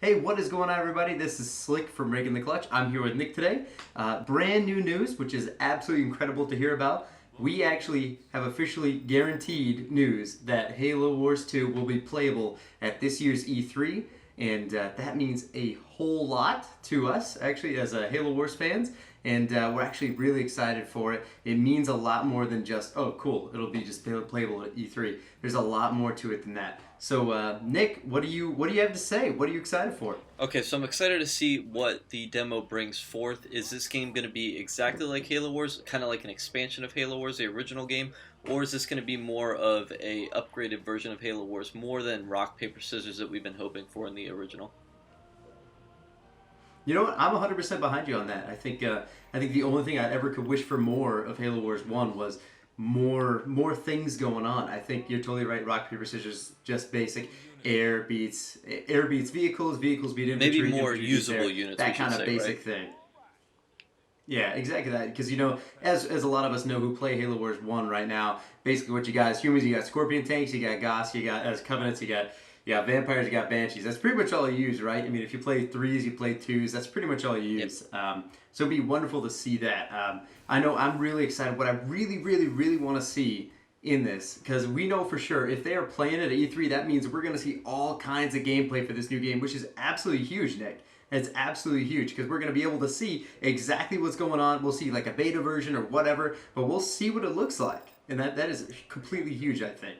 Hey, what is going on, everybody? This is Slick from Rigging the Clutch. I'm here with Nick today. Brand new news, which is absolutely incredible to hear about. We actually have officially guaranteed news that Halo Wars 2 will be playable at this year's E3, and that means a whole lot to us, actually, as Halo Wars fans. And we're actually really excited for it. It means a lot more than just, oh, cool, it'll be just playable at E3. There's a lot more to it than that. So, Nick, what do you have to say? What are you excited for? Okay, so I'm excited to see what the demo brings forth. Is this game going to be exactly like Halo Wars, kind of like an expansion of Halo Wars, the original game, or is this going to be more of a upgraded version of Halo Wars, more than rock paper scissors that we've been hoping for in the original? You know what? I'm 100% behind you on that. I think the only thing I ever could wish for more of Halo Wars 1 was more things going on. I think you're totally right. Rock paper scissors, just basic. Air beats vehicles. Vehicles beat Maybe infantry. more Infantry beats usable air. units, we That should kind of say, basic right? thing. Yeah, exactly that. Because as a lot of us know who play Halo Wars 1 right now, basically what you got is humans. You got Scorpion tanks. You got Goss. You got as Covenants. You got vampires, you got banshees. That's pretty much all you use, right? I mean, if you play threes, you play twos. That's pretty much all you Yep. use. So it'd be wonderful to see that. I know I'm really excited. What I really, really, really want to see in this, because we know for sure if they are playing it at E3, that means we're going to see all kinds of gameplay for this new game, which is absolutely huge, Nick. It's absolutely huge because we're going to be able to see exactly what's going on. We'll see like a beta version or whatever, but we'll see what it looks like, and that is completely huge. I think.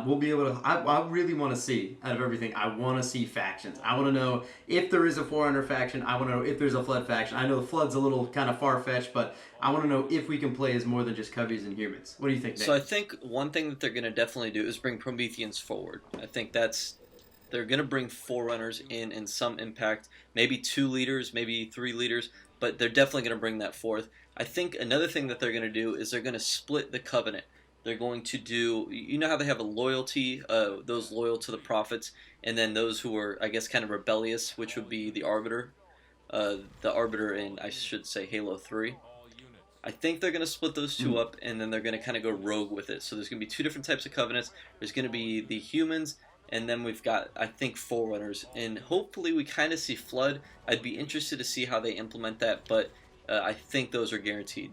We'll be able to. I really want to see out of everything. I want to see factions. I want to know if there is a Forerunner faction. I want to know if there's a Flood faction. I know the Flood's a little kind of far fetched, but I want to know if we can play as more than just Coveys and humans. What do you think, Nick? So I think one thing that they're going to definitely do is bring Prometheans forward. I think they're going to bring Forerunners in some impact. Maybe 2 leaders, maybe 3 leaders, but they're definitely going to bring that forth. I think another thing that they're going to do is they're going to split the Covenant. They're going to do, you know how they have a loyalty, those loyal to the prophets, and then those who are, I guess, kind of rebellious, which would be the Arbiter in, I should say, Halo 3. I think they're going to split those two up, and then they're going to kind of go rogue with it. So there's going to be 2 different types of covenants. There's going to be the humans, and then we've got, I think, Forerunners. And hopefully we kind of see Flood. I'd be interested to see how they implement that, but I think those are guaranteed.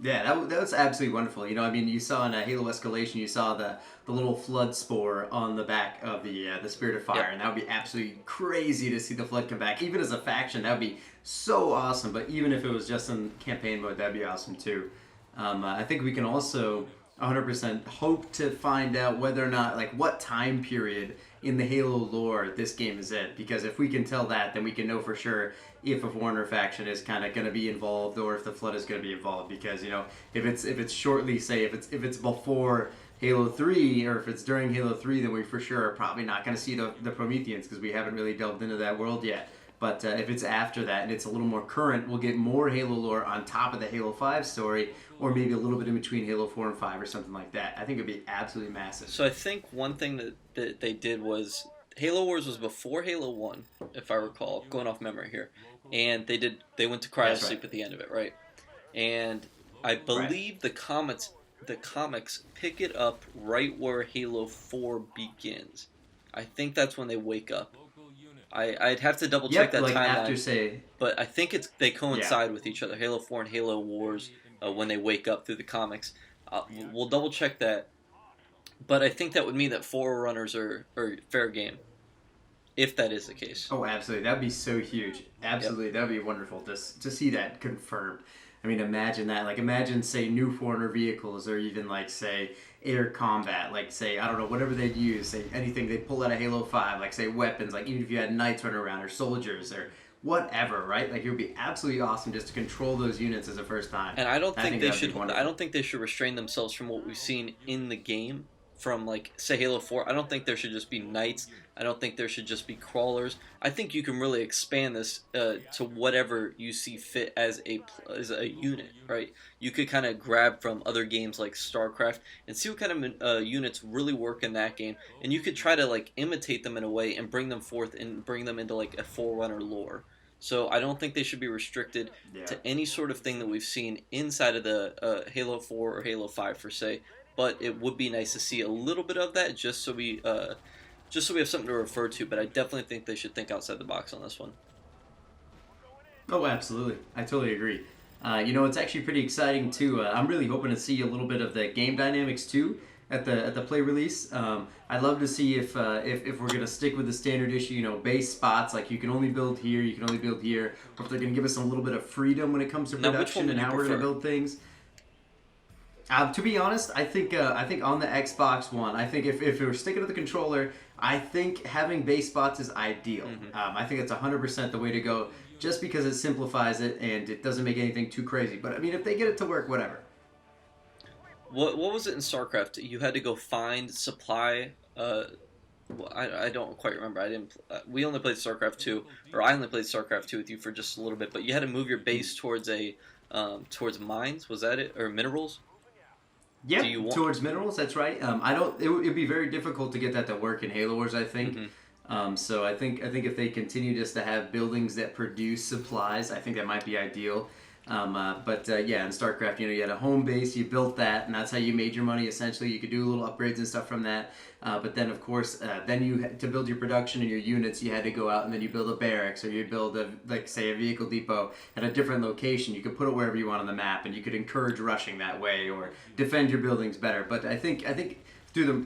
Yeah, that was absolutely wonderful. I mean, you saw in Halo Escalation, you saw the little flood spore on the back of the Spirit of Fire, Yep. and that would be absolutely crazy to see the flood come back. Even as a faction, that would be so awesome. But even if it was just in campaign mode, that'd be awesome too. I think we can also 100% hope to find out whether or not, like, what time period in the Halo lore this game is in. Because if we can tell that, then we can know for sure if a Warner faction is kind of going to be involved or if the Flood is going to be involved. Because if it's shortly, say if it's before Halo 3 or if it's during Halo 3, then we for sure are probably not going to see the Prometheans because we haven't really delved into that world yet. But if it's after that and it's a little more current, we'll get more Halo lore on top of the Halo 5 story, or maybe a little bit in between Halo 4 and 5 or something like that. I think it'd be absolutely massive. So I think one thing that they did was Halo Wars was before Halo 1, if I recall, going off memory here. And they went to That's cryosleep right. at the end of it, right? And I Right. believe the comics pick it up right where Halo 4 begins. I think that's when they wake up. I'd have to double check Yep, that like after, timeline, say, but I think they yeah. coincide with each other. Halo 4 and Halo Wars when they wake up through the comics. We'll double check that, but I think that would mean that Forerunners are fair game if that is the case. Oh, absolutely. That'd be so huge. Yep. Absolutely. That'd be wonderful to see that confirmed. I mean, imagine that. Like, imagine, say, new foreigner vehicles or even, like, say, air combat. Like, say, I don't know, whatever they'd use. Say, anything they'd pull out of Halo 5. Like, say, weapons. Like, even if you had knights running around or soldiers or whatever, right? Like, it would be absolutely awesome just to control those units as a first time. And I don't I think think they that would be should. I wonderful. don't think they should restrain themselves from what we've seen in the game. From like say Halo 4, I don't think there should just be knights. I don't think there should just be crawlers. I think you can really expand this to whatever you see fit as a unit, right? You could kind of grab from other games like StarCraft and see what kind of units really work in that game, and you could try to like imitate them in a way and bring them forth and bring them into like a Forerunner lore. So I don't think they should be restricted Yeah. to any sort of thing that we've seen inside of the Halo 4 or Halo 5 per se. But it would be nice to see a little bit of that, just so we just so we have something to refer to. But I definitely think they should think outside the box on this one. Oh, absolutely. I totally agree. It's actually pretty exciting too. I'm really hoping to see a little bit of the game dynamics too at the play release. I'd love to see if we're gonna stick with the standard issue, base spots like you can only build here, you can only build here, or if they're gonna give us a little bit of freedom when it comes to production and how we're gonna build things. To be honest, I think on the Xbox One, I think if we're sticking to the controller, I think having base spots is ideal. I think it's 100% the way to go, just because it simplifies it and it doesn't make anything too crazy. But I mean, if they get it to work, whatever. What was it in StarCraft? You had to go find supply. I don't quite remember. I didn't. We only played StarCraft 2, or I only played StarCraft 2 with you for just a little bit. But you had to move your base towards towards mines. Was that it, or minerals? Yeah, towards minerals. That's right. It'd be very difficult to get that to work in Halo Wars, I think. So I think if they continue just to have buildings that produce supplies, I think that might be ideal. But in StarCraft, you had a home base, you built that, and that's how you made your money. Essentially, you could do little upgrades and stuff from that. But then, of course, to build your production and your units, you had to go out and then you build a barracks, or you build a vehicle depot at a different location. You could put it wherever you want on the map, and you could encourage rushing that way or defend your buildings better. But I think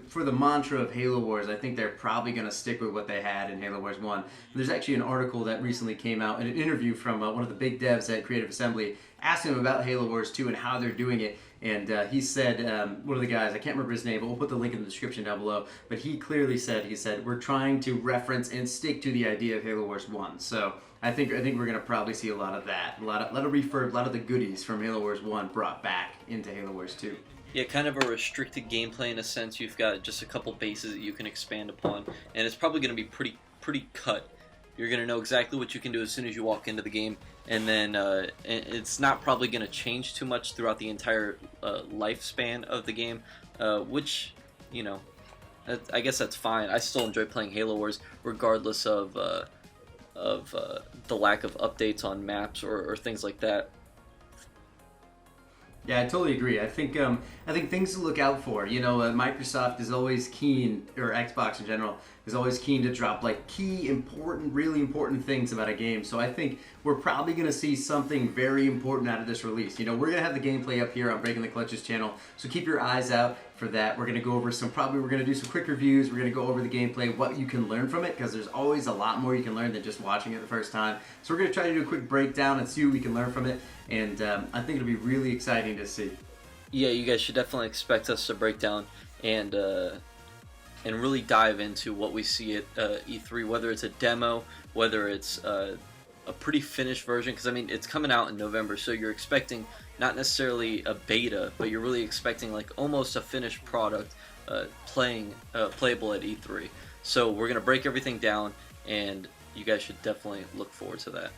for the mantra of Halo Wars, I think they're probably going to stick with what they had in Halo Wars 1. And there's actually an article that recently came out, an interview from one of the big devs at Creative Assembly, asking them about Halo Wars 2 and how they're doing it. And he said, one of the guys, I can't remember his name, but we'll put the link in the description down below. But he clearly said, we're trying to reference and stick to the idea of Halo Wars 1. So I think we're going to probably see a lot of that. A lot of refurb, a lot of the goodies from Halo Wars 1 brought back into Halo Wars 2. Yeah, kind of a restricted gameplay in a sense. You've got just a couple bases that you can expand upon, and it's probably going to be pretty cut. You're going to know exactly what you can do as soon as you walk into the game, and then it's not probably going to change too much throughout the entire lifespan of the game, which, I guess that's fine. I still enjoy playing Halo Wars regardless of the lack of updates on maps or things like that. Yeah, I totally agree. I think things to look out for. Microsoft is always keen, or Xbox in general, is always keen to drop key, really important things about a game. So I think we're probably going to see something very important out of this release. We're going to have the gameplay up here on Breaking the Clutches channel, so keep your eyes out for that. We're going to go over we're going to do some quick reviews. We're going to go over the gameplay, what you can learn from it, because there's always a lot more you can learn than just watching it the first time. So we're going to try to do a quick breakdown and see what we can learn from it. And I think it'll be really exciting to see. Yeah, you guys should definitely expect us to break down and really dive into what we see at E3, whether it's a demo, whether it's a pretty finished version, because I mean it's coming out in November, so you're expecting not necessarily a beta, but you're really expecting almost a finished product playable at E3. So we're gonna break everything down, and you guys should definitely look forward to that.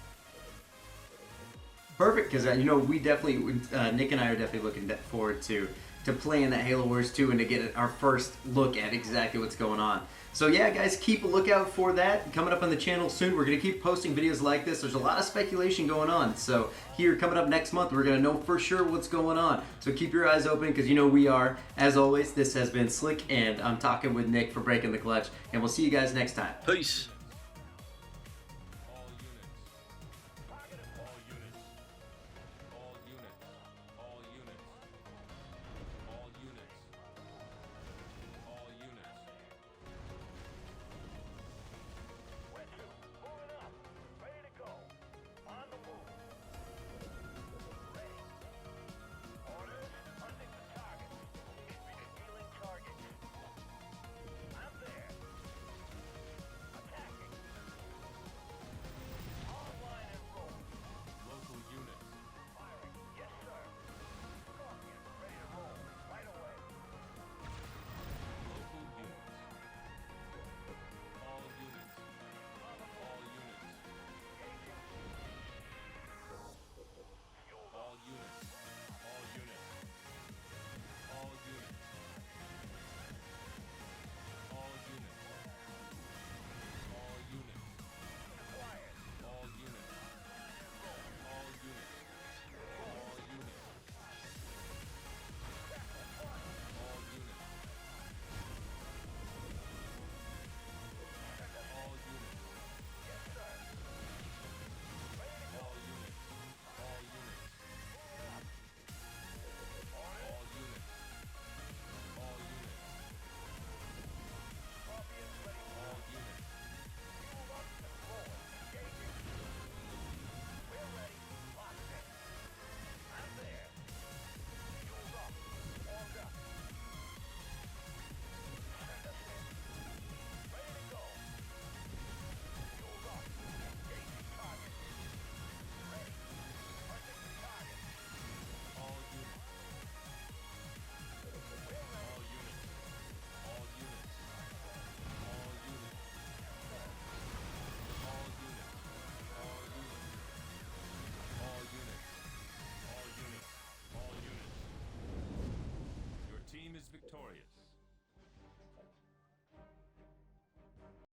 Perfect, because we definitely, Nick and I are definitely looking forward to playing that Halo Wars 2 and to get our first look at exactly what's going on. So yeah, guys, keep a lookout for that coming up on the channel soon. We're going to keep posting videos like this. There's a lot of speculation going on. So here, coming up next month, we're going to know for sure what's going on. So keep your eyes open, because we are. As always, this has been Slick, and I'm talking with Nick for Breaking the Clutch, and we'll see you guys next time. Peace.